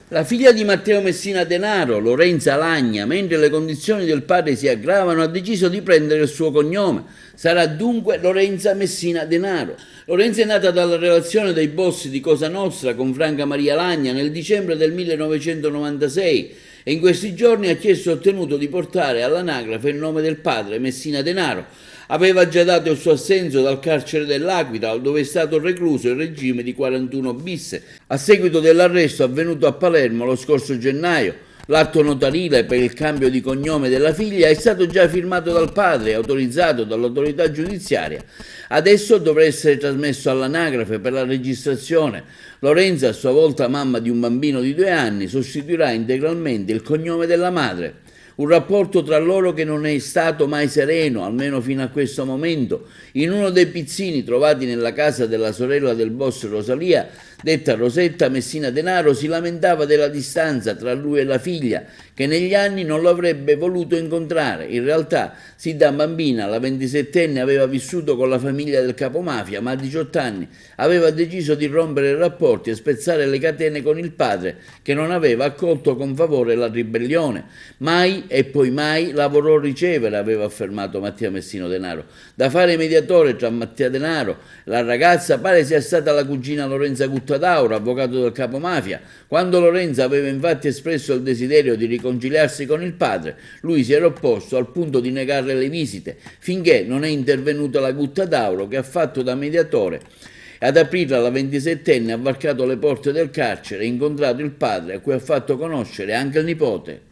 La figlia di Matteo Messina Denaro, Lorenza Lagna, mentre le condizioni del padre si aggravano, ha deciso di prendere il suo cognome. Sarà dunque Lorenza Messina Denaro. Lorenza è nata dalla relazione dei boss di Cosa Nostra con Franca Maria Lagna nel dicembre del 1996 e in questi giorni ha chiesto e ottenuto di portare all'anagrafe il nome del padre, Messina Denaro. Aveva già dato il suo assenso dal carcere dell'Aquital, dove è stato recluso in regime di 41 bis, a seguito dell'arresto avvenuto a Palermo lo scorso gennaio. L'atto notarile per il cambio di cognome della figlia è stato già firmato dal padre e autorizzato dall'autorità giudiziaria. Adesso dovrà essere trasmesso all'anagrafe per la registrazione. Lorenza, a sua volta mamma di un bambino di 2 anni, sostituirà integralmente il cognome della madre. Un rapporto tra loro che non è stato mai sereno, almeno fino a questo momento. In uno dei pizzini trovati nella casa della sorella del boss Rosalia, detta Rosetta, Messina Denaro si lamentava della distanza tra lui e la figlia, che negli anni non lo avrebbe voluto incontrare. In realtà, sin da bambina, la 27enne aveva vissuto con la famiglia del capomafia, ma a 18 anni aveva deciso di rompere i rapporti e spezzare le catene con il padre, che non aveva accolto con favore la ribellione. Mai e poi mai la vorrò ricevere, aveva affermato Mattia Messina Denaro. Da fare mediatore tra Mattia Denaro e la ragazza pare sia stata la cugina Lorenza Guttadauro, avvocato del capomafia. Quando Lorenza aveva infatti espresso il desiderio di riconciliarsi con il padre, lui si era opposto al punto di negarle le visite, finché non è intervenuta la Guttadauro, che ha fatto da mediatore. Ad aprirla la 27enne ha varcato le porte del carcere e incontrato il padre, a cui ha fatto conoscere anche il nipote.